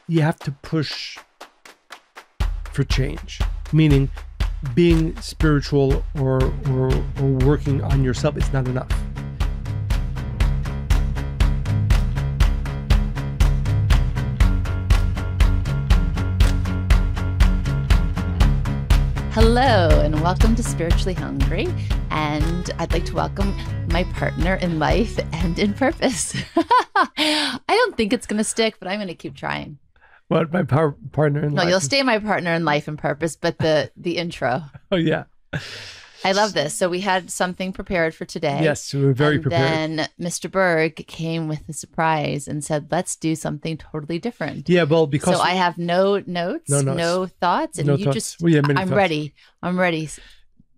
you have to push for change, meaning being spiritual or working on yourself is not enough. Hello, and welcome to Spiritually Hungry. And I'd like to welcome my partner in life and in purpose. I don't think it's going to stick, but I'm going to keep trying. What, my partner in life? No, you'll stay my partner in life and purpose, but the intro. Oh, yeah. I love this. So we had something prepared for today. Yes, we were very prepared. Then Mr. Berg came with a surprise and said, let's do something totally different. Yeah, well, because... So I have no notes, no thoughts. And no you thoughts. just, well, yeah, I'm ready. I'm ready.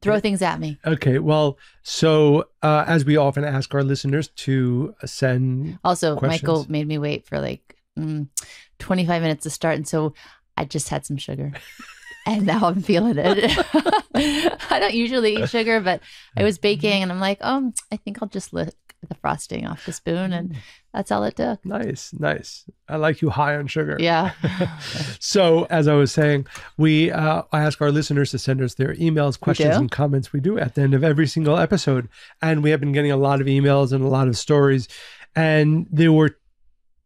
Throw things at me. Okay, well, so as we often ask our listeners to send Also, questions. Michael made me wait for like 25 minutes to start. And so I just had some sugar. And now I'm feeling it. I don't usually eat sugar, but I was baking and I'm like, I think I'll just lick the frosting off the spoon. And that's all it took. Nice. I like you high on sugar. Yeah. So as I was saying, I ask our listeners to send us their emails, questions, and comments. We do at the end of every single episode. And we have been getting a lot of emails and a lot of stories. And there were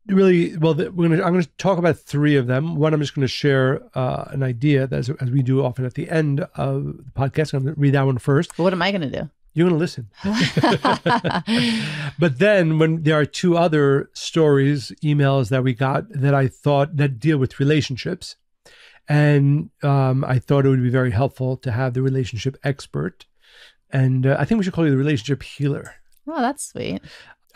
really, well, I'm going to talk about three of them. One, I'm just going to share an idea that as we do often at the end of the podcast. I'm going to read that one first. What am I going to do? You're going to listen. But then when there are two other stories, emails that we got that I thought that deal with relationships. And I thought it would be very helpful to have the relationship expert. And I think we should call you the relationship healer. Oh, that's sweet.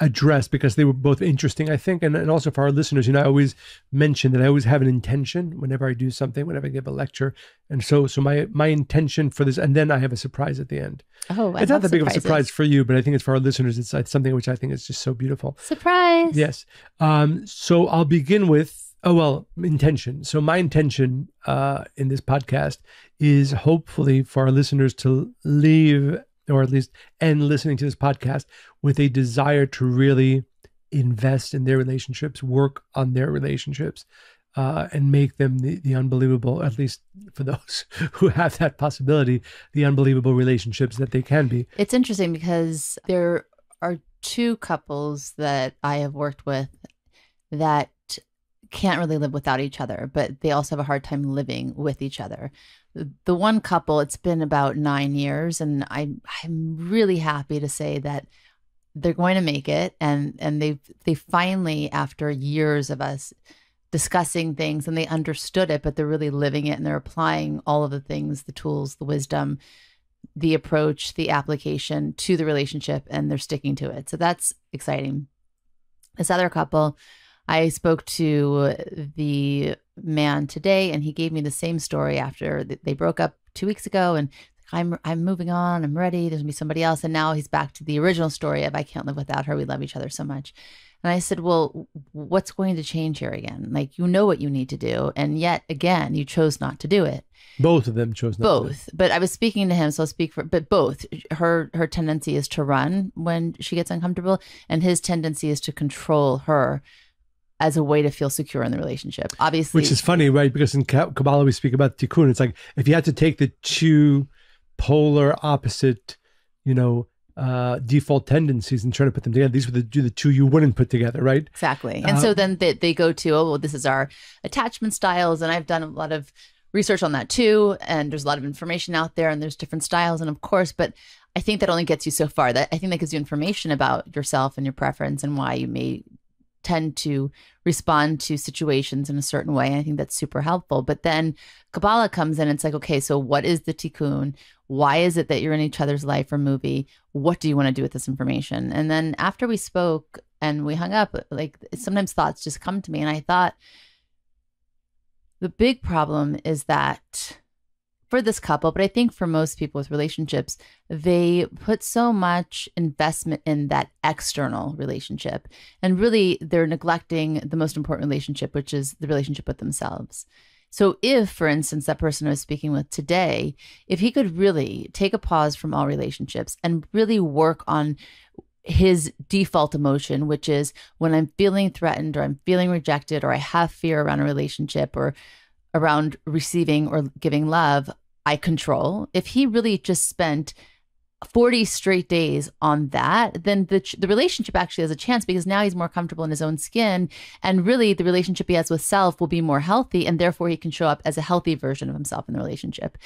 Address, because they were both interesting, I think. And also for our listeners, I always mention that I always have an intention whenever I do something, whenever I give a lecture. And so my intention for this, and then I have a surprise at the end. Oh, it's not that big of a surprise for you, but I think it's for our listeners. It's something which I think is just so beautiful. Surprise. Yes. So I'll begin with, intention. So my intention in this podcast is hopefully for our listeners to leave, or at least end listening to this podcast with a desire to really invest in their relationships, work on their relationships, and make them the unbelievable, at least for those who have that possibility, the unbelievable relationships that they can be. It's interesting because there are two couples that I have worked with that can't really live without each other, but they also have a hard time living with each other. The one couple, it's been about 9 years, and I'm really happy to say that they're going to make it, and they finally, after years of us discussing things, and they understood it, but they're really living it, and they're applying all of the things, the tools, the wisdom, the approach, the application to the relationship, and they're sticking to it. So that's exciting. This other couple, I spoke to the man today, and he gave me the same story after they broke up 2 weeks ago. And I'm moving on. I'm ready. There's gonna be somebody else. And now he's back to the original story of I can't live without her. We love each other so much. And I said, well, what's going to change here again? Like, you know what you need to do. And yet again, you chose not to do it. Both of them chose not to do it. But I was speaking to him, so I'll speak for, but both. Her tendency is to run when she gets uncomfortable, and his tendency is to control her as a way to feel secure in the relationship. Obviously. Which is funny, right? Because in Kabbalah, we speak about tikkun. It's like, if you had to take the two polar opposite, default tendencies and try to put them together, these were the two you wouldn't put together, right? Exactly. And so then they go to, this is our attachment styles. And I've done a lot of research on that too. And there's a lot of information out there, and there's different styles. And of course, but I think that only gets you so far. I think that gives you information about yourself and your preference and why you may tend to respond to situations in a certain way. And I think that's super helpful. But then Kabbalah comes in and it's like, okay, so what is the tikkun? Why is it that you're in each other's life or movie? What do you want to do with this information? And then after we spoke and we hung up, like sometimes thoughts just come to me. And I thought the big problem is that for this couple, but I think for most people with relationships, they put so much investment in that external relationship. And really, they're neglecting the most important relationship, which is the relationship with themselves. So if, for instance, that person I was speaking with today, if he could really take a pause from all relationships and really work on his default emotion, which is when I'm feeling threatened or I'm feeling rejected or I have fear around a relationship or around receiving or giving love, I control. If he really just spent 40 straight days on that, then the relationship actually has a chance, because now he's more comfortable in his own skin, and really the relationship he has with self will be more healthy, and therefore he can show up as a healthy version of himself in the relationship.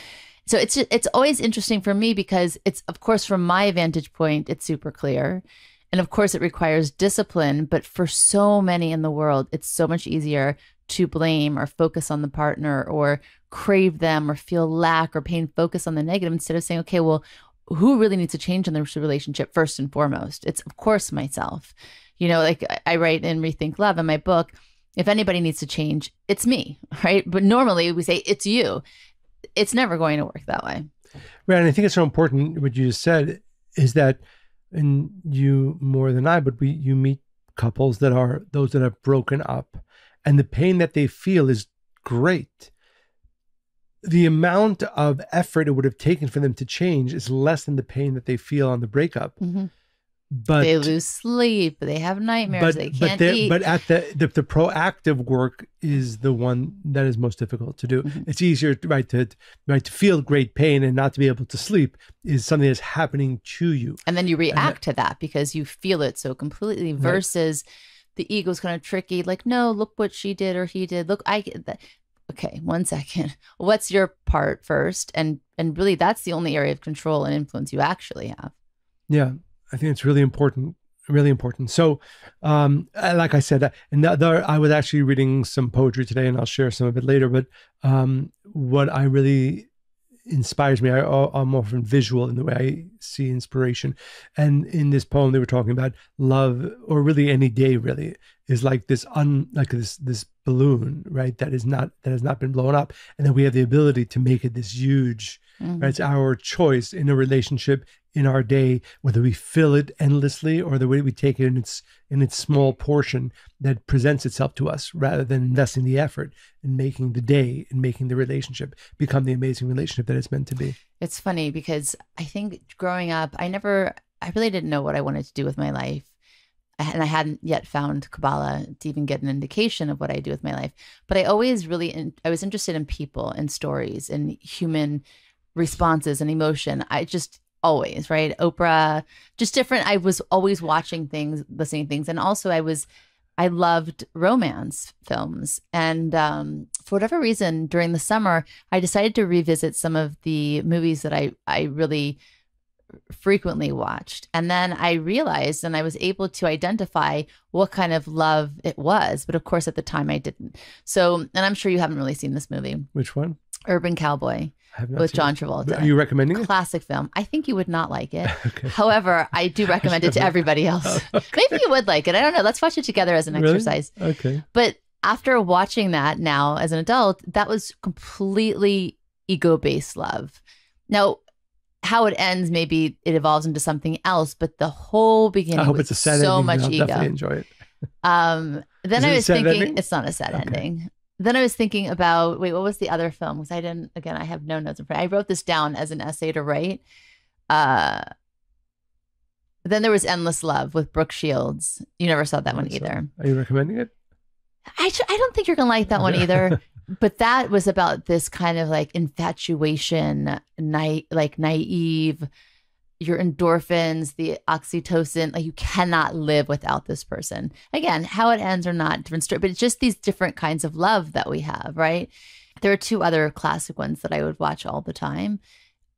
So it's always interesting for me, because it's, of course, from my vantage point, it's super clear. And of course it requires discipline, but for so many in the world, it's so much easier to blame or focus on the partner or crave them or feel lack or pain, focus on the negative, instead of saying, okay, well, who really needs to change in the relationship first and foremost? It's, of course, myself. You know, like I write in Rethink Love in my book, if anybody needs to change, it's me, right? But normally we say it's you. It's never going to work that way. Right. And I think it's so important what you just said is that, and you more than I, but you meet couples that are those that have broken up, and the pain that they feel is great. The amount of effort it would have taken for them to change is less than the pain that they feel on the breakup. Mm-hmm. But they lose sleep, they have nightmares, they can't eat. But at the proactive work is the one that is most difficult to do. Mm-hmm. It's easier to feel great pain and not to be able to sleep is something that's happening to you. And then you react to that because you feel it so completely, versus the ego's kind of tricky. Like, no, look what she did or he did. Look, I get that. Okay, 1 second. What's your part first? And really, that's the only area of control and influence you actually have. Yeah, I think it's really important. Really important. So, like I said, I was actually reading some poetry today, and I'll share some of it later. But what I really inspires me, I'm often visual in the way I see inspiration. And in this poem, they were talking about love, or really any day, really is like this this balloon, right? That has not been blown up, and then we have the ability to make it this huge. Mm-hmm. Right? It's our choice in a relationship, in our day, whether we fill it endlessly or the way we take it in its small portion that presents itself to us, rather than investing the effort in making the day and making the relationship become the amazing relationship that it's meant to be. It's funny because I think growing up, I really didn't know what I wanted to do with my life. And I hadn't yet found Kabbalah to even get an indication of what I do with my life. But I always I was interested in people and stories and human responses and emotion. I just always, right? Oprah, just different. I was always watching things, listening to things. And also I loved romance films. And for whatever reason, during the summer, I decided to revisit some of the movies that I really frequently watched. And then I realized, and I was able to identify what kind of love it was. But of course, at the time I didn't. So, and I'm sure you haven't really seen this movie. Which one? Urban Cowboy. With John Travolta. Are you recommending it? Classic film. I think you would not like it. Okay. However, I do recommend it to everybody else. Okay. Maybe you would like it. I don't know. Let's watch it together as an exercise. Okay. But after watching that now as an adult, that was completely ego-based love. Now, how it ends, maybe it evolves into something else, but the whole beginning I hope it's a sad so ending. much I'll ego. Definitely enjoy it. Then I was thinking, ending? It's not a sad ending. Then I was thinking about, what was the other film? Because I have no notes in front. I wrote this down as an essay to write. Then there was Endless Love with Brooke Shields. You never saw that one either. Are you recommending it? I don't think you're going to like that one either. But that was about this kind of like infatuation, naive, your endorphins, the oxytocin, like you cannot live without this person. Again, how it ends or not, different story, but it's just these different kinds of love that we have, right? There are two other classic ones that I would watch all the time.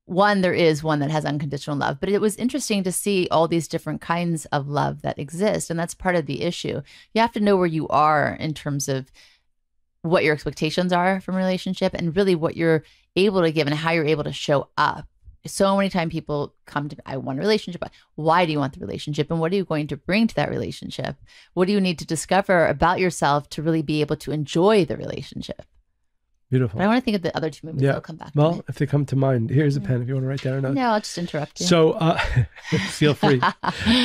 There is one that has unconditional love, but it was interesting to see all these different kinds of love that exist. And that's part of the issue. You have to know where you are in terms of what your expectations are from a relationship and really what you're able to give and how you're able to show up. So many times people come to me, I want a relationship. Why do you want the relationship? And what are you going to bring to that relationship? What do you need to discover about yourself to really be able to enjoy the relationship? Beautiful. But I want to think of the other two movies. Yeah. I'll come back to Well, if they come to mind, here's a pen if you want to write down a note. No, I'll just interrupt you. So feel free.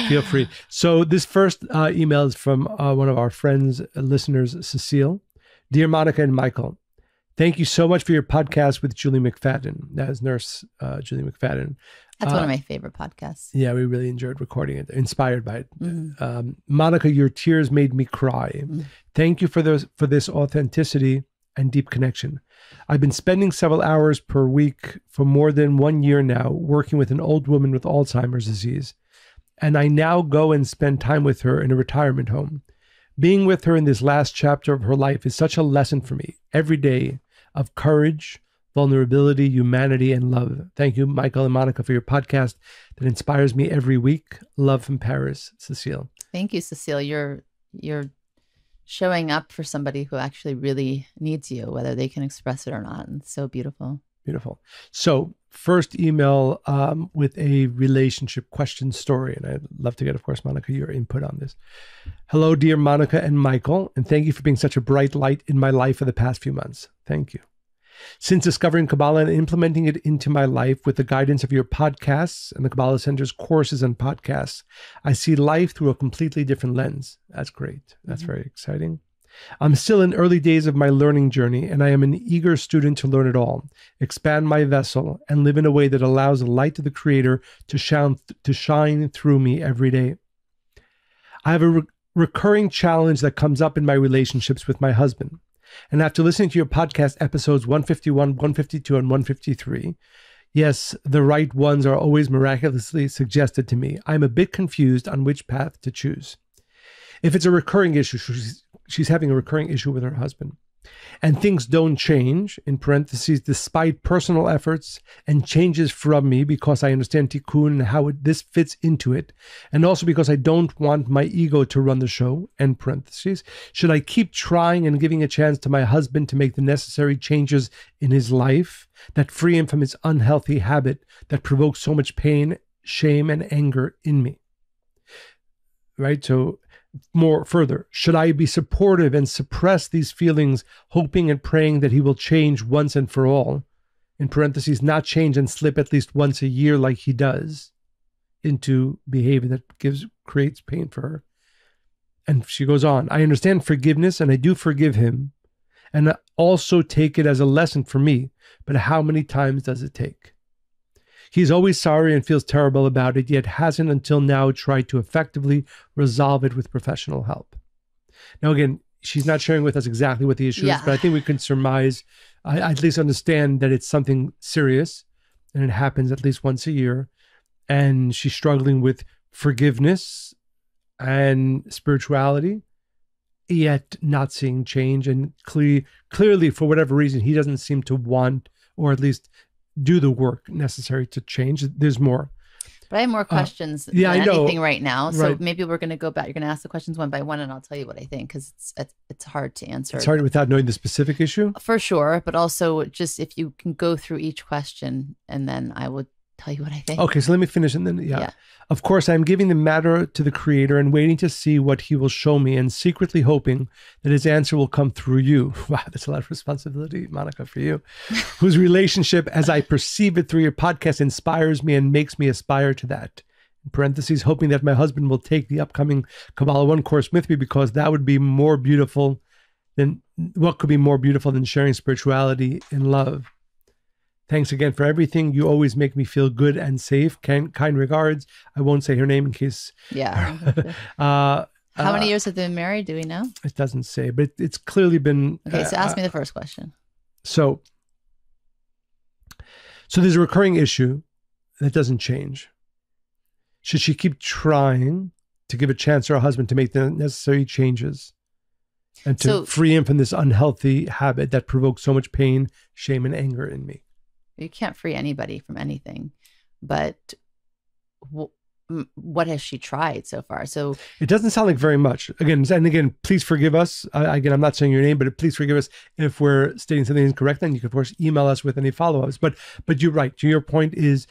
Feel free. So this first email is from one of our friends, listeners, Cecile. Dear Monica and Michael, Thank you so much for your podcast with Julie McFadden. That is Nurse Julie McFadden. That's one of my favorite podcasts. Yeah, we really enjoyed recording it. Inspired by it. Mm-hmm. Monica, your tears made me cry. Mm-hmm. Thank you for this authenticity and deep connection. I've been spending several hours per week for more than 1 year now working with an old woman with Alzheimer's disease. And I now go and spend time with her in a retirement home. Being with her in this last chapter of her life is such a lesson for me every day of courage, vulnerability, humanity, and love. Thank you, Michael and Monica, for your podcast that inspires me every week. Love from Paris, Cecile. Thank you, Cecile. You're showing up for somebody who actually really needs you, whether they can express it or not. And it's so beautiful. Beautiful. So first email with a relationship question story. And I'd love to get, of course, Monica, your input on this. Hello, dear Monica and Michael. And thank you for being such a bright light in my life for the past few months. Thank you. Since discovering Kabbalah and implementing it into my life with the guidance of your podcasts and the Kabbalah Center's courses and podcasts, I see life through a completely different lens. That's great. That's very exciting. I'm still in early days of my learning journey, and I am an eager student to learn it all, expand my vessel, and live in a way that allows the light of the Creator to shine through me every day. I have a recurring challenge that comes up in my relationships with my husband. And after listening to your podcast episodes 151, 152, and 153, yes, the right ones are always miraculously suggested to me. I'm a bit confused on which path to choose. If it's a recurring issue, she's having a recurring issue with her husband, and things don't change, in parentheses, despite personal efforts and changes from me because I understand Tikkun and how this fits into it, and also because I don't want my ego to run the show, end parentheses, should I keep trying and giving a chance to my husband to make the necessary changes in his life that free him from his unhealthy habit that provokes so much pain, shame, and anger in me? Right? So more further, should I be supportive and suppress these feelings, hoping and praying that he will change once and for all, in parentheses, not change and slip at least once a year like he does into behavior that creates pain for her? And she goes on, I understand forgiveness and I do forgive him, and I also take it as a lesson for me, but how many times does it take? He's always sorry and feels terrible about it, yet hasn't until now tried to effectively resolve it with professional help. Now, again, she's not sharing with us exactly what the issue is, but I think we can surmise, I at least understand that it's something serious and it happens at least once a year. And she's struggling with forgiveness and spirituality, yet not seeing change. And clearly, for whatever reason, he doesn't seem to want, or at least do the work necessary to change. There's more. But I have more questions than anything right now. So maybe we're going to go back. You're going to ask the questions one by one, and I'll tell you what I think, because it's hard to answer. It's hard without knowing the specific issue? For sure. But also just if you can go through each question, and then I will tell you what I think. Okay, so let me finish and then, yeah. Of course, I'm giving the matter to the Creator and waiting to see what he will show me, and secretly hoping that his answer will come through you. Wow, that's a lot of responsibility, Monica, for you. Whose relationship, as I perceive it through your podcast, inspires me and makes me aspire to that. In parentheses, hoping that my husband will take the upcoming Kabbalah 1 course with me, because that would be more beautiful than, what could be more beautiful than sharing spirituality in love? Thanks again for everything. You always make me feel good and safe. Kind regards. I won't say her name in case. Yeah. How many years have they been married? Do we know? It doesn't say, but it's clearly been. Okay, so ask me the first question. So there's a recurring issue that doesn't change. Should she keep trying to give a chance to her husband to make the necessary changes and to free him from this unhealthy habit that provokes so much pain, shame, and anger in me? You can't free anybody from anything, but what has she tried so far? So it doesn't sound like very much. Again, please forgive us. Again, I'm not saying your name, but please forgive us if we're stating something incorrect. Then you can, of course, email us with any follow-ups. But you're right. Your point is,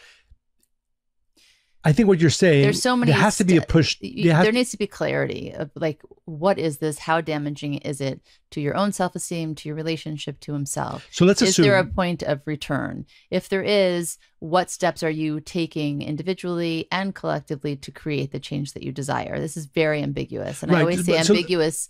I think what you're saying, there's so many, there has to be a push. There needs to be clarity of like, what is this? How damaging is it to your own self-esteem, to your relationship, to himself? So let's assume. Is there a point of return? If there is, what steps are you taking individually and collectively to create the change that you desire? This is very ambiguous. And I always say ambiguous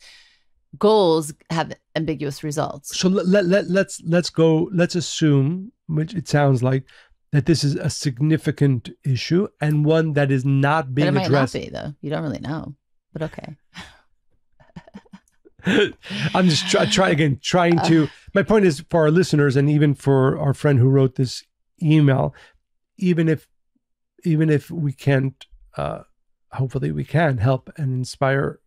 goals have ambiguous results. So let's assume, which it sounds like, that this is a significant issue and one that is not being addressed. But it might not be, though. You don't really know, but okay. I'm just trying to, my point is, for our listeners and even for our friend who wrote this email, even if we can't, hopefully we can help and inspire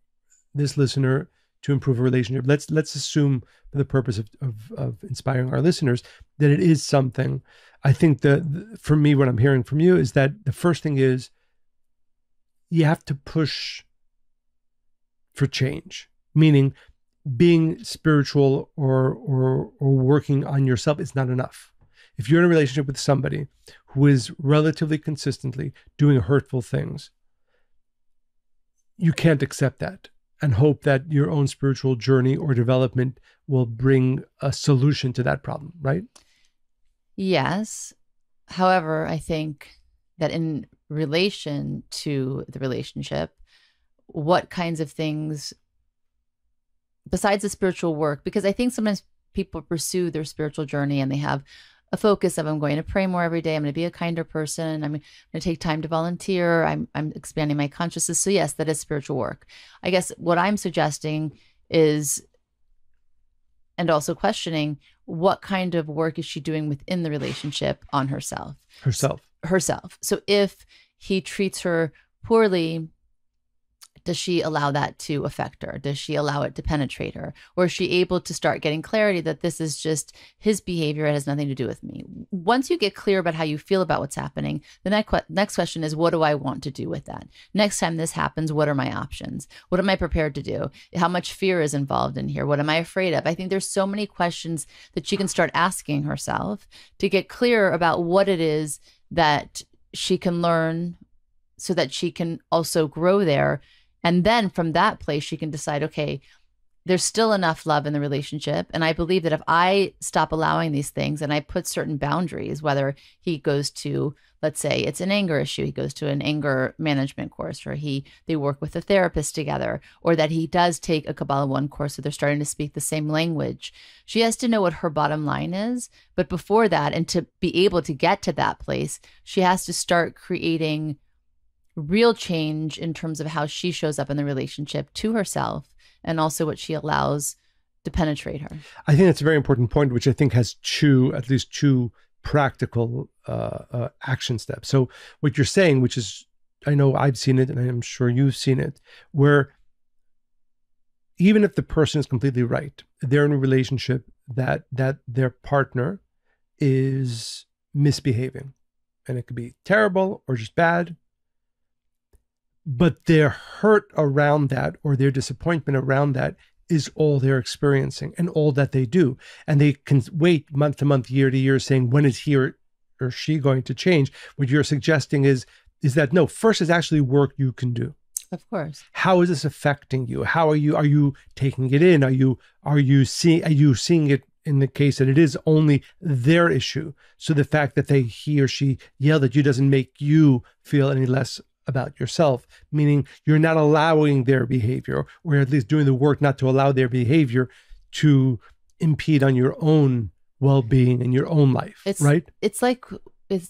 this listener to improve a relationship. Let's assume, for the purpose of inspiring our listeners, that it is something. I think for me, what I'm hearing from you is that the first thing is you have to push for change, meaning being spiritual or working on yourself is not enough. If you're in a relationship with somebody who is relatively consistently doing hurtful things, you can't accept that and hope that your own spiritual journey or development will bring a solution to that problem, right? Yes. However, I think that in relation to the relationship, what kinds of things, besides the spiritual work, because I think sometimes people pursue their spiritual journey and they have a focus of, I'm going to pray more every day, I'm going to be a kinder person, I'm going to take time to volunteer, I'm expanding my consciousness. So yes, that is spiritual work. I guess what I'm suggesting is, and also questioning, what kind of work is she doing within the relationship on herself? Herself. So if he treats her poorly, does she allow that to affect her? Does she allow it to penetrate her? Or is she able to start getting clarity that this is just his behavior, it has nothing to do with me? Once you get clear about how you feel about what's happening, the next question is, what do I want to do with that? Next time this happens, what are my options? What am I prepared to do? How much fear is involved in here? What am I afraid of? I think there's so many questions that she can start asking herself to get clear about what it is that she can learn so that she can also grow there. And then from that place, she can decide, okay, there's still enough love in the relationship. And I believe that if I stop allowing these things and I put certain boundaries, whether he goes to, let's say it's an anger issue, he goes to an anger management course, or they work with a therapist together, or that he does take a Kabbalah 1 course, so they're starting to speak the same language. She has to know what her bottom line is. But before that, and to be able to get to that place, she has to start creating real change in terms of how she shows up in the relationship to herself, and also what she allows to penetrate her. I think that's a very important point, which I think has at least two practical action steps. So what you're saying, which is, I know I've seen it and I'm sure you've seen it, where even if the person is completely right, they're in a relationship that their partner is misbehaving, and it could be terrible or just bad, but their hurt around that or their disappointment around that is all they're experiencing and all that they do. And they can wait month to month, year to year, saying, when is he or she going to change? What you're suggesting is that no, first is actually work you can do. Of course. How is this affecting you? How are you taking it in? Are you seeing it in the case that it is only their issue? So the fact that he or she yelled at you doesn't make you feel any less about yourself, meaning you're not allowing their behavior, or at least doing the work not to allow their behavior to impede on your own well-being and your own life, right? It's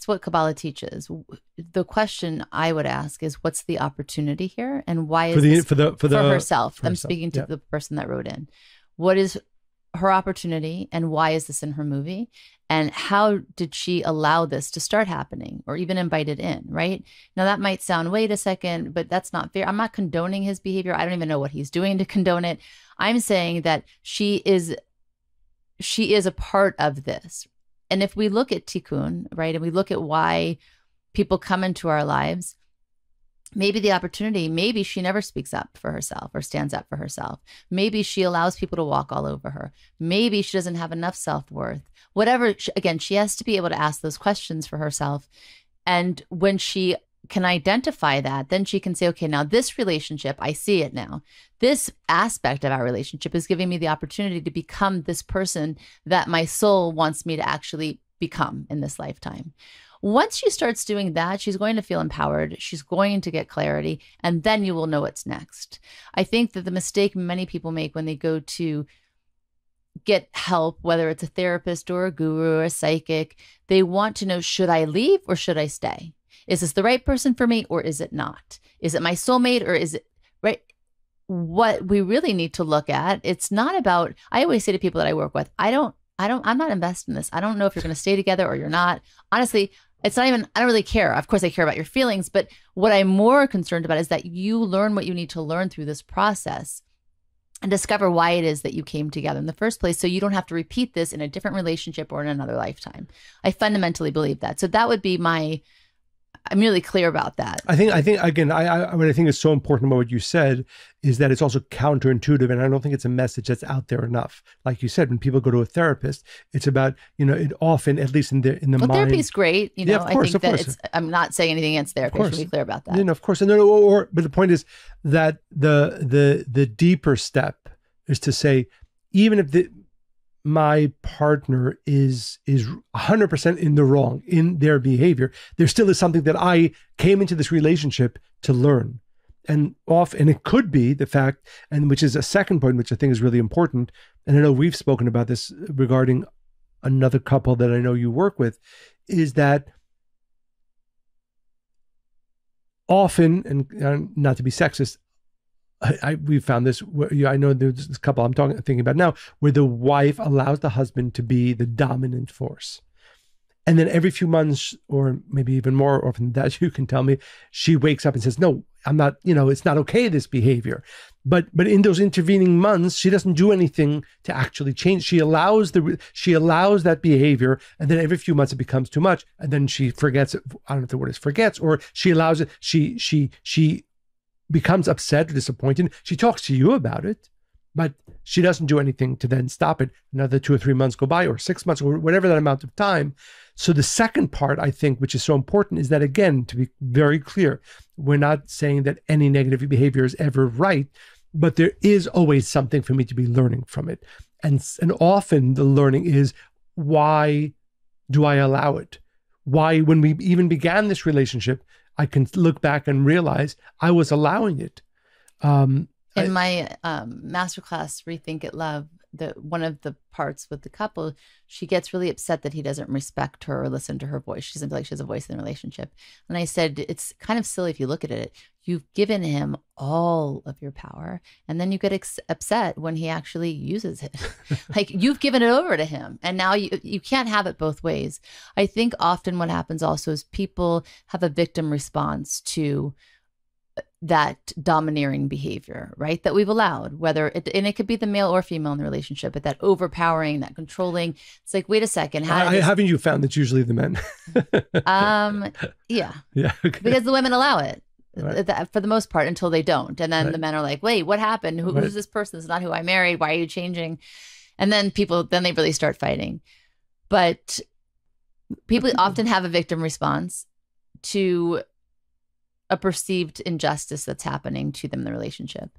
what Kabbalah teaches. The question I would ask is, what's the opportunity here, and why is this for herself? I'm speaking to the person that wrote in. What is her opportunity, and why is this in her movie? And how did she allow this to start happening, or even invite it in, right? Now that might sound, wait a second, but that's not fair. I'm not condoning his behavior. I don't even know what he's doing to condone it. I'm saying that she is a part of this. And if we look at tikkun, right, and we look at why people come into our lives, maybe the opportunity, maybe she never speaks up for herself or stands up for herself. Maybe she allows people to walk all over her. Maybe she doesn't have enough self-worth. Whatever, again, she has to be able to ask those questions for herself. And when she can identify that, then she can say, okay, now this relationship, I see it now. This aspect of our relationship is giving me the opportunity to become this person that my soul wants me to actually become in this lifetime. Once she starts doing that, she's going to feel empowered. She's going to get clarity, and then you will know what's next. I think that the mistake many people make when they go to get help, whether it's a therapist or a guru or a psychic, they want to know, should I leave or should I stay? Is this the right person for me or is it not? Is it my soulmate or is it right? What we really need to look at, it's not about, I always say to people that I work with, I'm not invested in this. I don't know if you're going to stay together or you're not. Honestly, it's not even, I don't really care. Of course, I care about your feelings, but what I'm more concerned about is that you learn what you need to learn through this process and discover why it is that you came together in the first place, so you don't have to repeat this in a different relationship or in another lifetime. I fundamentally believe that. So that would be I'm really clear about that. I think again, what I think is so important about what you said is that it's also counterintuitive, and I don't think it's a message that's out there enough. Like you said, when people go to a therapist, it's about, it often, at least in the mind. Therapy is great. Yeah, of course, I think that I'm not saying anything against therapy. I should be clear about that. Of course, but the point is that the deeper step is to say, even if my partner is 100% in the wrong in their behavior, there still is something that I came into this relationship to learn. And it could be the fact, and which is a second point, which I think is really important. And I know we've spoken about this regarding another couple that I know you work with, is that often, and not to be sexist, we found this. I know there's this couple I'm thinking about now, where the wife allows the husband to be the dominant force, and then every few months, or maybe even more often than that, you can tell me, she wakes up and says, "No, I'm not. It's not okay, this behavior." But in those intervening months, she doesn't do anything to actually change. She allows that behavior, and then every few months it becomes too much, and then she forgets it. I don't know if the word is forgets, or she allows it. She becomes upset or disappointed. She talks to you about it, but she doesn't do anything to then stop it. Another 2 or 3 months go by, or 6 months, or whatever that amount of time. So the second part, I think, which is so important, is that, again, to be very clear, we're not saying that any negative behavior is ever right, but there is always something for me to be learning from it. And often the learning is, why do I allow it? Why, when we even began this relationship, I can look back and realize I was allowing it. In my masterclass, Rethink It Love, one of the parts with the couple, she gets really upset that he doesn't respect her or listen to her voice. She doesn't feel like she has a voice in the relationship. And I said, it's kind of silly if you look at it. You've given him all of your power, and then you get upset when he actually uses it. Like, you've given it over to him, and now you can't have it both ways. I think often what happens also is people have a victim response to that domineering behavior, right? That we've allowed, and it could be the male or female in the relationship, but that overpowering, that controlling. It's like, wait a second. Haven't you found that's usually the men? Yeah. Yeah. Okay. Because the women allow it. Right. For the most part, until they don't. And then Right. the men are like, wait, what happened? Who's this person? This is not who I married. Why are you changing? And then they really start fighting. But people often have a victim response to a perceived injustice that's happening to them in the relationship.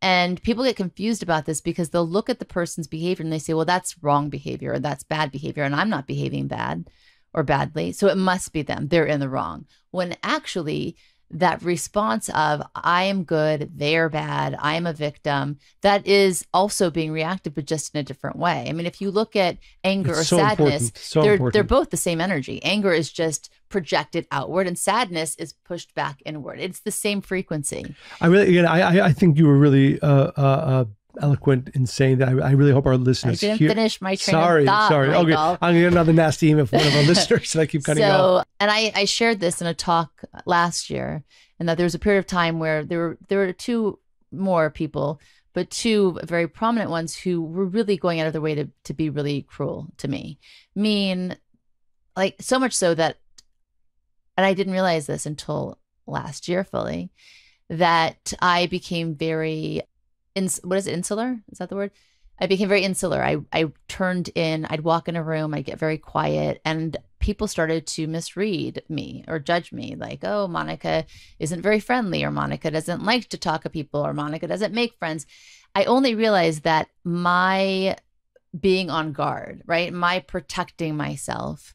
And people get confused about this because they'll look at the person's behavior and they say, well, that's wrong behavior, or that's bad behavior, and I'm not behaving bad or badly, so it must be them. They're in the wrong. When actually, that response of, I am good, they're bad, I am a victim, that is also being reactive, but just in a different way. I mean, if you look at anger or sadness, they're both the same energy. Anger is just projected outward, and sadness is pushed back inward. It's the same frequency. I think you were really eloquent in saying that. I really hope our listeners I didn't finish my train of thought. Sorry. Michael. Okay, I'm gonna get another nasty email from one of our listeners that I keep cutting off. And I shared this in a talk last year, and that there was a period of time where there were 2 more people, but 2 very prominent ones who were really going out of their way to be really cruel to me. Mean, like, so much so that, and I didn't realize this until last year fully, that I became very what is it, insular? Is that the word? I became very insular. I turned in, I'd walk in a room, I'd get very quiet, and people started to misread me or judge me. Like, oh, Monica isn't very friendly, or Monica doesn't like to talk to people, or Monica doesn't make friends. I only realized that my being on guard, right? My protecting myself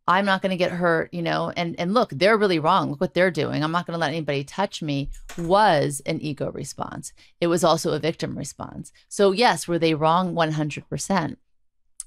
I'm not going to get hurt, and look, they're really wrong. Look what they're doing. I'm not going to let anybody touch me, was an ego response. It was also a victim response. So yes, were they wrong? 100%.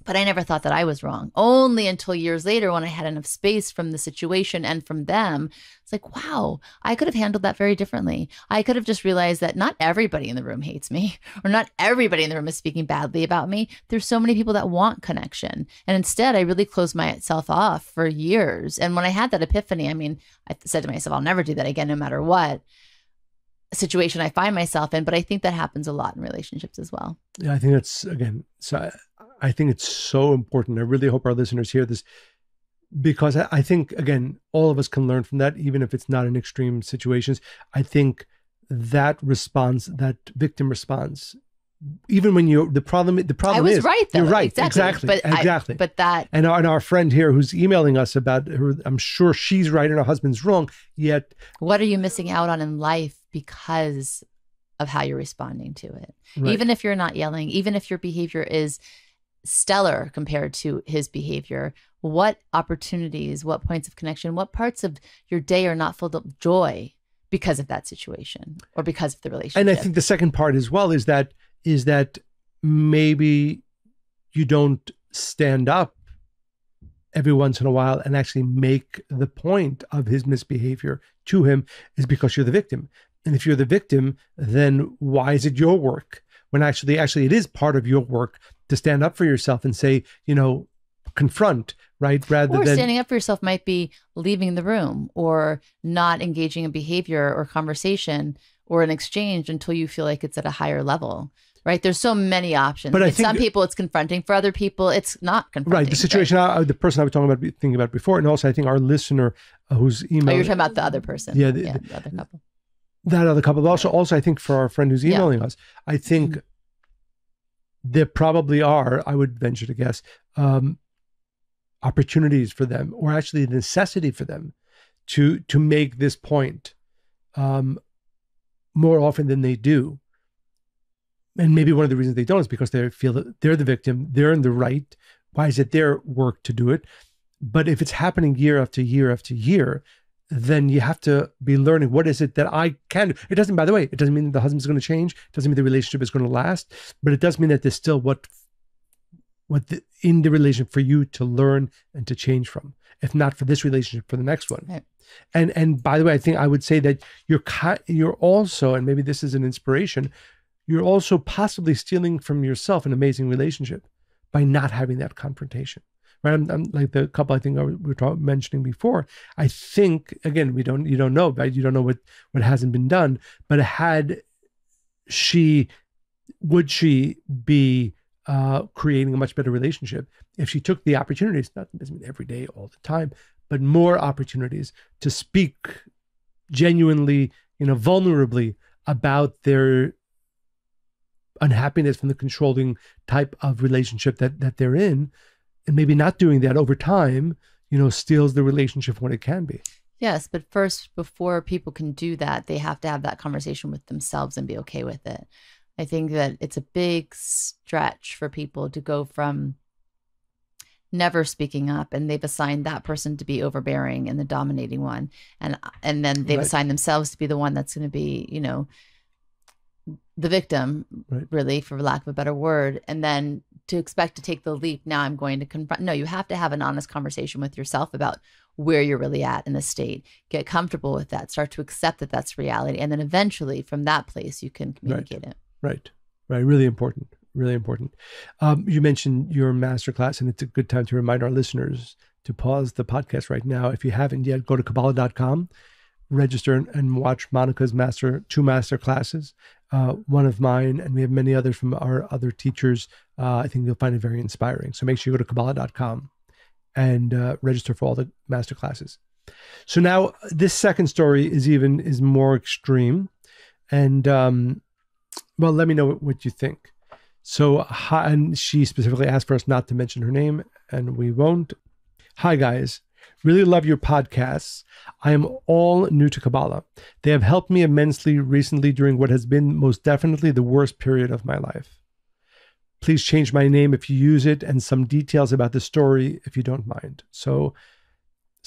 But I never thought that I was wrong. Only until years later, when I had enough space from the situation and from them, it's like, wow, I could have handled that very differently. I could have just realized that not everybody in the room hates me, or not everybody in the room is speaking badly about me. There's so many people that want connection. And instead, I really closed myself off for years. And when I had that epiphany, I said to myself, I'll never do that again, no matter what situation I find myself in. But I think that happens a lot in relationships as well. Yeah, I think that's, again, so I think it's so important. I really hope our listeners hear this, because I think, again, all of us can learn from that, even if it's not in extreme situations. I think that response, that victim response, even when the problem I was is right, though. You're right. Exactly. Exactly. But that, and our friend here who's emailing us about her, I'm sure she's right and her husband's wrong. Yet, what are you missing out on in life because of how you're responding to it? Right. Even if you're not yelling, even if your behavior is stellar compared to his behavior, what opportunities, what points of connection, what parts of your day are not filled of joy because of that situation or because of the relationship? And I think the second part as well is that maybe you don't stand up every once in a while and actually make the point of his misbehavior to him, is because you're the victim. And if you're the victim, then why is it your work? When actually it is part of your work to stand up for yourself and say, confront, right? Rather than standing up for yourself might be leaving the room or not engaging in behavior or conversation or an exchange until you feel like it's at a higher level, right? There's so many options. But I think some people it's confronting. For other people, it's not confronting. Right. The situation, the person I was thinking about before, and also I think our listener who's emailing. Oh, you're talking about the other person. Yeah. The other couple. That other couple. But also I think for our friend who's emailing us, I think there probably are, I would venture to guess, opportunities for them, or actually the necessity for them to make this point more often than they do. And maybe one of the reasons they don't is because they feel that they're the victim, they're in the right. Why is it their work to do it? But if it's happening year after year after year, then you have to be learning, what is it that I can do? It doesn't, by the way, it doesn't mean that the husband's going to change. It doesn't mean the relationship is going to last, but it does mean that there's still in the relationship for you to learn and to change from, if not for this relationship, for the next one. Right. And by the way, I would say that you're also, and maybe this is an inspiration, you're also possibly stealing from yourself an amazing relationship by not having that confrontation. Right, I'm like the couple I think we were mentioning before. I think, again, you don't know, right? You don't know what hasn't been done. But would she be creating a much better relationship if she took the opportunities? Not doesn't mean every day, all the time, but more opportunities to speak genuinely, vulnerably about their unhappiness from the controlling type of relationship that they're in. And maybe not doing that over time, steals the relationship from what it can be. Yes, but first, before people can do that, they have to have that conversation with themselves and be okay with it. I think that it's a big stretch for people to go from never speaking up, and they've assigned that person to be overbearing and the dominating one, and then they've assigned themselves to be the one that's going to be, the victim, really, for lack of a better word, and then to expect to take the leap. Now I'm going to confront. No, you have to have an honest conversation with yourself about where you're really at in the state. Get comfortable with that. Start to accept that that's reality. And then eventually from that place, you can communicate it. Right. Really important. Really important. You mentioned your masterclass, and it's a good time to remind our listeners to pause the podcast right now. If you haven't yet, go to Kabbalah.com, register and watch Monica's two master classes. One of mine, and we have many others from our other teachers. I think you'll find it very inspiring. So make sure you go to Kabbalah.com and register for all the master classes. So now this second story is more extreme. And well, let me know what you think. So, and she specifically asked for us not to mention her name, and we won't. Hi, guys. Really love your podcasts. I am all new to Kabbalah. They have helped me immensely recently during what has been most definitely the worst period of my life. Please change my name if you use it, and some details about the story if you don't mind. So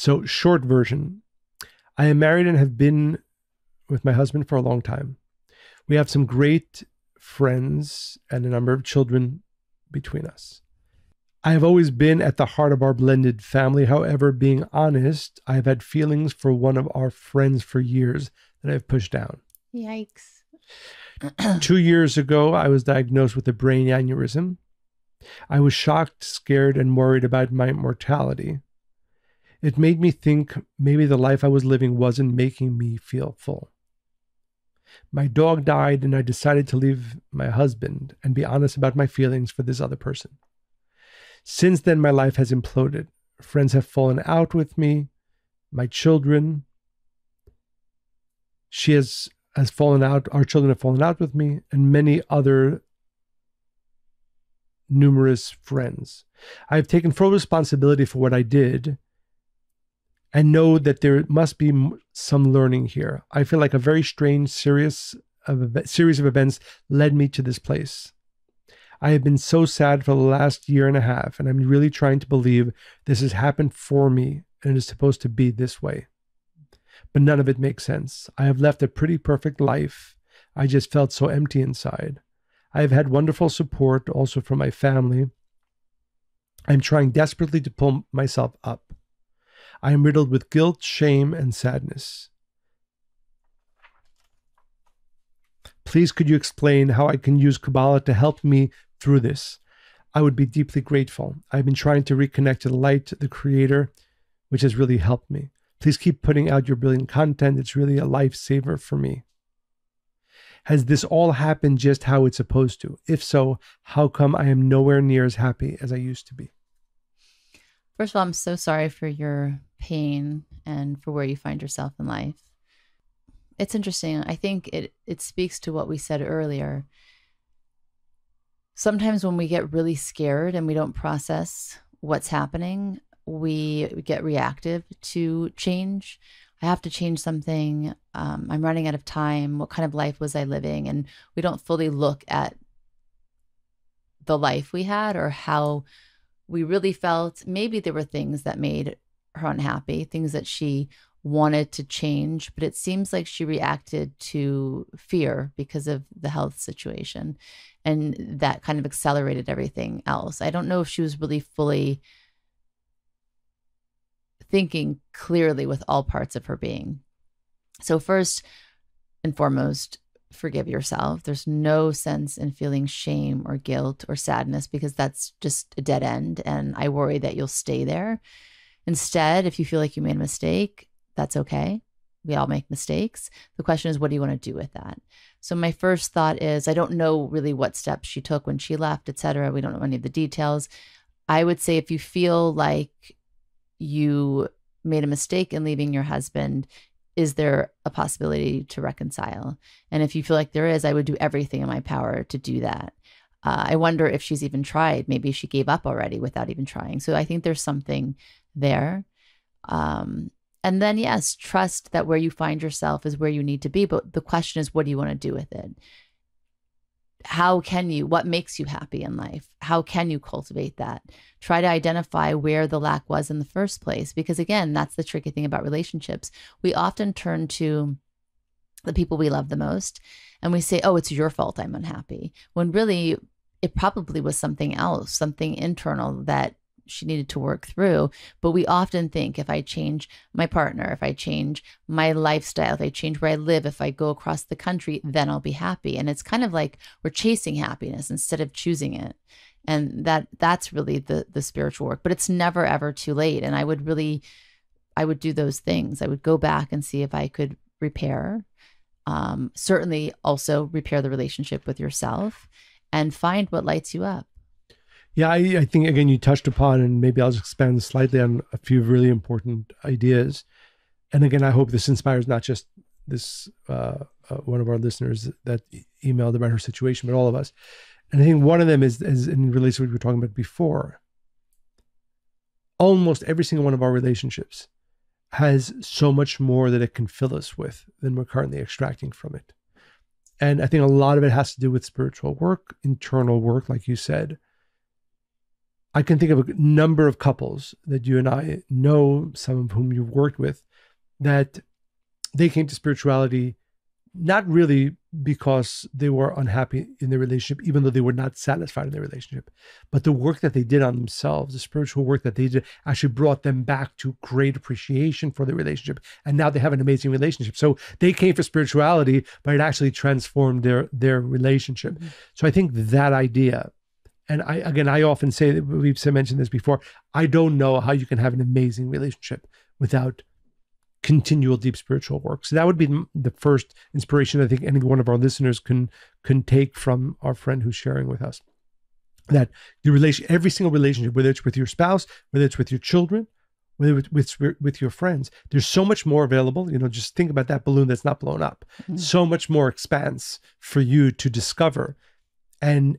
So, short version, I am married and have been with my husband for a long time. We have some great friends and a number of children between us. I have always been at the heart of our blended family. However, being honest, I have had feelings for one of our friends for years that I've pushed down. Yikes. 2 years ago, I was diagnosed with a brain aneurysm. I was shocked, scared, and worried about my mortality. It made me think maybe the life I was living wasn't making me feel full. My dog died, and I decided to leave my husband and be honest about my feelings for this other person. Since then, my life has imploded. Friends have fallen out with me. My children, has fallen out. Our children have fallen out with me, and many other numerous friends. I have taken full responsibility for what I did and know that there must be some learning here. I feel like a very strange series of events led me to this place. I have been so sad for the last year and a half, and I'm really trying to believe this has happened for me and it is supposed to be this way. But none of it makes sense. I have left a pretty perfect life. I just felt so empty inside. I have had wonderful support also from my family. I'm trying desperately to pull myself up. I am riddled with guilt, shame, and sadness. Please, could you explain how I can use Kabbalah to help me through this? I would be deeply grateful. I've been trying to reconnect to the light, the Creator, which has really helped me. Please keep putting out your brilliant content. It's really a lifesaver for me. Has this all happened just how it's supposed to? If so, how come I am nowhere near as happy as I used to be? First of all, I'm so sorry for your pain and for where you find yourself in life. It's interesting. I think it speaks to what we said earlier. Sometimes when we get really scared and we don't process what's happening, we get reactive to change. I have to change something. I'm running out of time. What kind of life was I living? And we don't fully look at the life we had or how we really felt. Maybe there were things that made her unhappy, things that she wanted to change, but it seems like she reacted to fear because of the health situation. And that kind of accelerated everything else. I don't know if she was really fully thinking clearly with all parts of her being. So first and foremost, forgive yourself. There's no sense in feeling shame or guilt or sadness because that's just a dead end. And I worry that you'll stay there. Instead, if you feel like you made a mistake, that's okay. We all make mistakes. The question is, what do you want to do with that? So my first thought is, I don't know really what steps she took when she left, et cetera. We don't know any of the details. I would say if you feel like you made a mistake in leaving your husband, is there a possibility to reconcile? And if you feel like there is, I would do everything in my power to do that. I wonder if she's even tried. Maybe she gave up already without even trying. So I think there's something there. And then, yes, trust that where you find yourself is where you need to be. But the question is, what do you want to do with it? What makes you happy in life? How can you cultivate that? Try to identify where the lack was in the first place. Because again, that's the tricky thing about relationships. We often turn to the people we love the most and we say, oh, it's your fault I'm unhappy. When really it probably was something else, something internal that she needed to work through. But we often think if I change my partner, if I change my lifestyle, if I change where I live, if I go across the country, then I'll be happy. And it's kind of like we're chasing happiness instead of choosing it. And that's really the spiritual work, but it's never, ever too late. And I would do those things. I would go back and see if I could repair, certainly also repair the relationship with yourself and find what lights you up. Yeah, I think, again, you touched upon, and maybe I'll just expand slightly on a few really important ideas. And again, I hope this inspires not just this one of our listeners that emailed about her situation, but all of us. And I think one of them is in relation to what we were talking about before. Almost every single one of our relationships has so much more that it can fill us with than we're currently extracting from it. And I think a lot of it has to do with spiritual work, internal work, like you said. I can think of a number of couples that you and I know, some of whom you've worked with, that they came to spirituality not really because they were unhappy in their relationship, even though they were not satisfied in their relationship, but the work that they did on themselves, the spiritual work that they did, actually brought them back to great appreciation for the relationship. And now they have an amazing relationship. So they came for spirituality, but it actually transformed their relationship. Mm-hmm. So I think that idea, and I often say that, we've mentioned this before, I don't know how you can have an amazing relationship without continual deep spiritual work. So that would be the first inspiration I think any one of our listeners can take from our friend who's sharing with us. That every single relationship, whether it's with your spouse, whether it's with your children, whether it's with your friends, there's so much more available. Just think about that balloon that's not blown up. Mm-hmm. So much more expanse for you to discover, and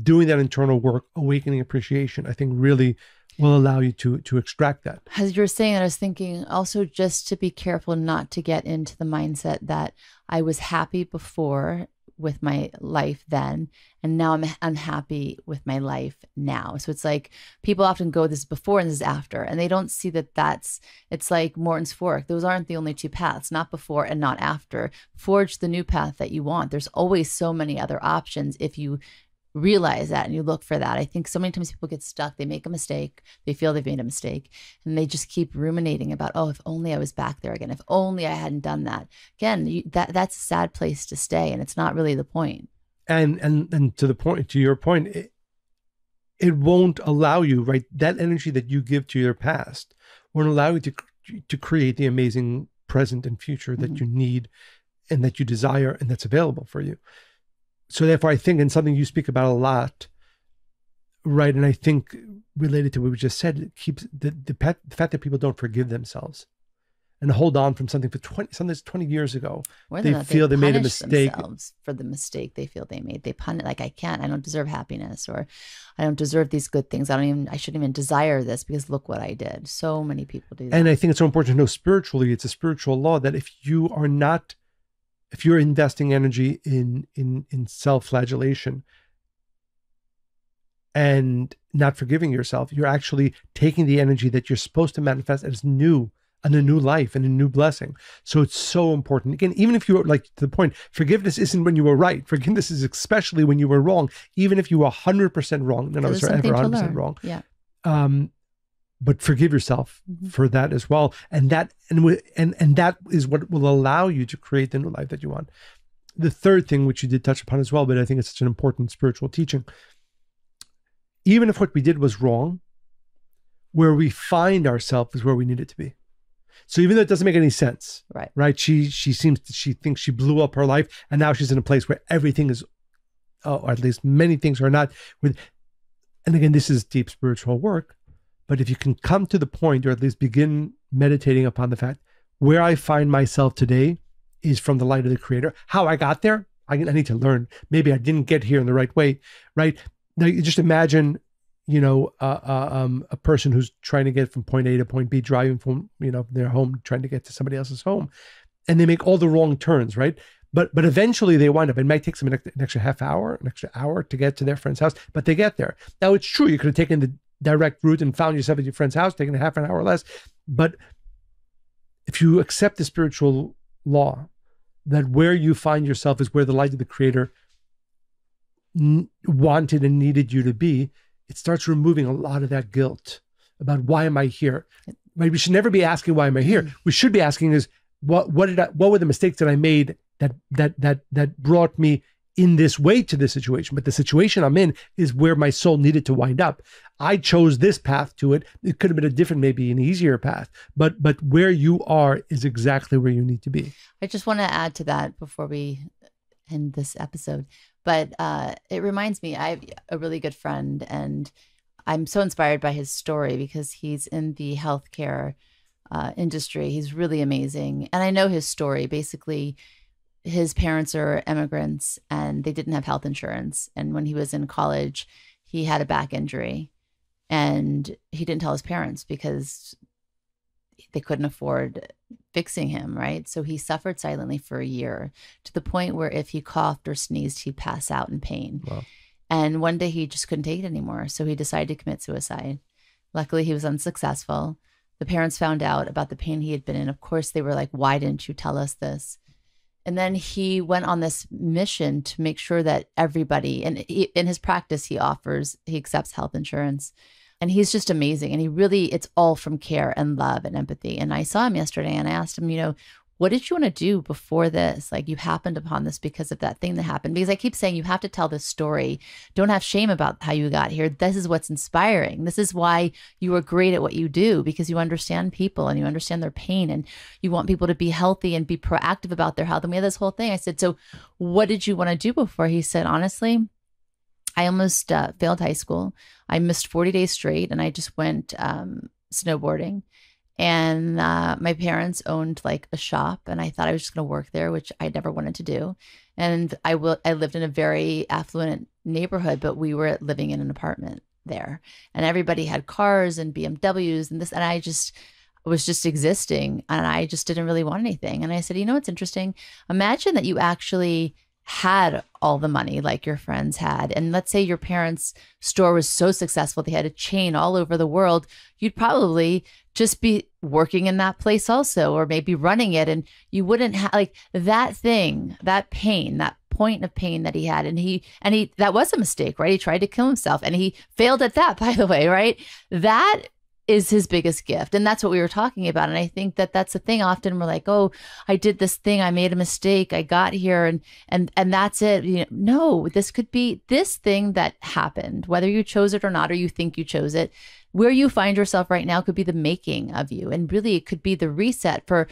doing that internal work, awakening appreciation, I think really will allow you to extract that. As you were saying, I was thinking also just to be careful not to get into the mindset that I was happy before with my life then, and now I'm unhappy with my life now. So it's like people often go, this is before and this is after, and they don't see that it's like Morton's fork. Those aren't the only two paths, not before and not after. Forge the new path that you want. There's always so many other options if you realize that and you look for that. I think so many times people get stuck. They make a mistake. They feel they've made a mistake, and they just keep ruminating about, oh, if only I was back there again. If only I hadn't done that. Again, that's a sad place to stay, and it's not really the point. And to your point, it won't allow you, right? That energy that you give to your past won't allow you to create the amazing present and future that mm-hmm. you need and that you desire and that's available for you. So therefore, I think, and something you speak about a lot, right? And I think related to what we just said, it keeps the fact that people don't forgive themselves and hold on from something for 20 years ago. They feel they made a mistake. For the mistake they feel they made. They punish, like, I don't deserve happiness, or I don't deserve these good things. I shouldn't even desire this because look what I did. So many people do that. And I think it's so important to know spiritually, it's a spiritual law that if you're investing energy in self-flagellation and not forgiving yourself, you're actually taking the energy that you're supposed to manifest as new, and a new life and a new blessing. So it's so important. Again, even if you, like, to the point, forgiveness isn't when you were right. Forgiveness is especially when you were wrong, even if you were 100% wrong. None of us are ever 100% wrong. Yeah. But forgive yourself mm-hmm. for that as well. And that is what will allow you to create the new life that you want. The third thing, which you did touch upon as well, but I think it's such an important spiritual teaching. Even if what we did was wrong, where we find ourselves is where we need it to be. So even though it doesn't make any sense, right? She thinks she blew up her life, and now she's in a place where everything is, or at least many things are not. And again, this is deep spiritual work. But if you can come to the point, or at least begin meditating upon the fact, where I find myself today is from the light of the Creator. How I got there, I need to learn. Maybe I didn't get here in the right way, right? Now, you just imagine, a person who's trying to get from point A to point B, driving from, their home, trying to get to somebody else's home, and they make all the wrong turns, right? But eventually they wind up, it might take them an extra half hour, an extra hour to get to their friend's house, but they get there. Now, it's true, you could have taken the direct route and found yourself at your friend's house, taking a half an hour less. But if you accept the spiritual law that where you find yourself is where the light of the Creator wanted and needed you to be, it starts removing a lot of that guilt about why am I here? Right? We should never be asking why am I here. We should be asking is what were the mistakes that I made that brought me in this way to this situation? But the situation I'm in is where my soul needed to wind up. I chose this path to it. It could have been a different, maybe an easier path, but where you are is exactly where you need to be. I just want to add to that before we end this episode, but it reminds me, I have a really good friend, and I'm so inspired by his story because he's in the healthcare industry. He's really amazing. And I know his story. Basically, his parents are immigrants and they didn't have health insurance. And when he was in college, he had a back injury, and he didn't tell his parents because they couldn't afford fixing him, right? So he suffered silently for a year, to the point where if he coughed or sneezed, he'd pass out in pain. Wow. And one day he just couldn't take it anymore. So he decided to commit suicide. Luckily, he was unsuccessful. The parents found out about the pain he had been in. Of course, they were like, why didn't you tell us this? And then he went on this mission to make sure that everybody, and in his practice, he accepts health insurance. And he's just amazing. And it's all from care and love and empathy. And I saw him yesterday and I asked him, what did you want to do before this? Like, you happened upon this because of that thing that happened. Because I keep saying you have to tell this story. Don't have shame about how you got here. This is what's inspiring. This is why you are great at what you do, because you understand people and you understand their pain and you want people to be healthy and be proactive about their health. And we had this whole thing. I said, so what did you want to do before? He said, honestly, I almost failed high school. I missed 40 days straight and I just went snowboarding. And my parents owned like a shop and I thought I was just going to work there, which I never wanted to do. And I lived in a very affluent neighborhood, but we were living in an apartment there and everybody had cars and BMWs and this. And I was just existing and I just didn't really want anything. And I said, what's interesting? Imagine that you actually had all the money like your friends had. And let's say your parents' store was so successful, they had a chain all over the world. You'd probably just be working in that place also, or maybe running it. And you wouldn't have like that thing, that pain, that point of pain that he had. And he, that was a mistake, right? He tried to kill himself and he failed at that, by the way, right? That is his biggest gift. And that's what we were talking about. And I think that that's the thing. Often we're like, oh, I did this thing. I made a mistake. I got here and that's it. No, this could be this thing that happened, whether you chose it or not, or you think you chose it. Where you find yourself right now could be the making of you. And really it could be the reset for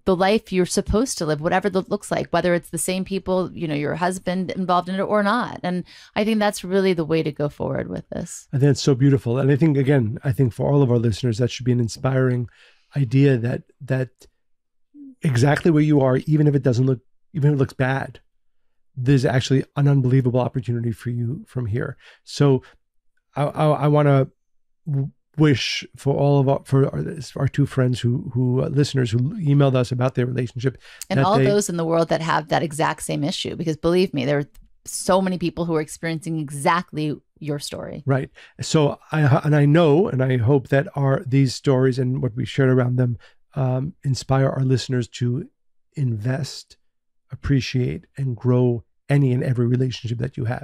the life you're supposed to live, whatever that looks like, whether it's the same people, your husband involved in it or not. And I think that's really the way to go forward with this. I think it's so beautiful. And I think, again, for all of our listeners, that should be an inspiring idea that exactly where you are, even if it looks bad, there's actually an unbelievable opportunity for you from here. So I want to wish for all of our two friends who listeners who emailed us about their relationship, and all those in the world that have that exact same issue, because believe me, there are so many people who are experiencing exactly your story. Right. So I know and I hope that these stories and what we shared around them inspire our listeners to invest, appreciate, and grow any and every relationship that you have.